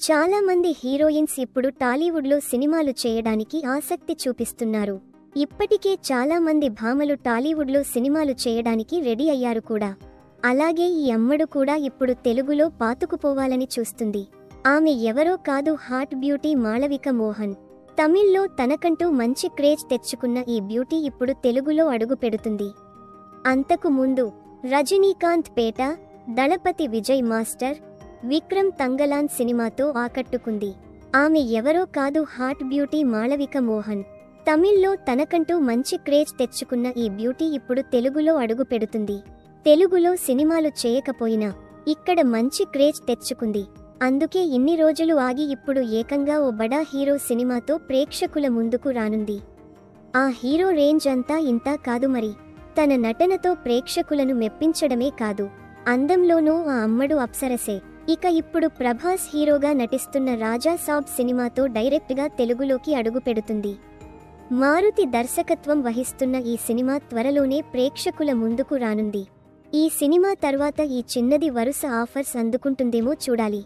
చాలా మంది హీరోయిన్స్ ఇప్పుడు టాలీవుడ్లో సినిమాలు చేయడానికి ఆసక్తి చూపిస్తున్నారు. ఇప్పటికే చాలా మంది భామలు టాలీవుడ్లో సినిమాలు చేయడానికి రెడీ అయ్యారు కూడా. అలాగే ఈ అమ్మడు కూడా ఇప్పుడు తెలుగులో పాతుకుపోవాలని చూస్తుంది. ఆమె ఎవరో కాదు, హాట్ బ్యూటీ మాళవిక మోహన్. తమిళ్లో తనకంటూ మంచి క్రేజ్ తెచ్చుకున్న ఈ బ్యూటీ ఇప్పుడు తెలుగులో అడుగు పెడుతుంది. అంతకు ముందు రజనీకాంత్ పేట, దళపతి విజయ్ మాస్టర్, విక్రమ్ తంగలాన్ సినిమాతో ఆకట్టుకుంది. ఆమె ఎవరో కాదు, హాట్ బ్యూటీ మాళవిక మోహన్. తమిళ్లో తనకంటూ మంచి క్రేజ్ తెచ్చుకున్న ఈ బ్యూటీ ఇప్పుడు తెలుగులో అడుగు పెడుతుంది. తెలుగులో సినిమాలు చేయకపోయినా ఇక్కడ మంచి క్రేజ్ తెచ్చుకుంది. అందుకే ఇన్ని రోజులు ఆగి ఇప్పుడు ఏకంగా ఓ బడా హీరో సినిమాతో ప్రేక్షకుల ముందుకు రానుంది. ఆ హీరో రేంజ్ అంతా ఇంతా కాదు మరి. తన నటనతో ప్రేక్షకులను మెప్పించడమే కాదు, అందంలోనూ ఆ అమ్మడు అప్సరసే. ఇక ఇప్పుడు ప్రభాస్ హీరోగా నటిస్తున్న రాజా సాబ్ సినిమాతో డైరెక్ట్గా తెలుగులోకి అడుగు పెడుతుంది. మారుతి దర్శకత్వం వహిస్తున్న ఈ సినిమా త్వరలోనే ప్రేక్షకుల ముందుకు రానుంది. ఈ సినిమా తర్వాత ఈ చిన్నది వరుస ఆఫర్స్ అందుకుంటుందేమో చూడాలి.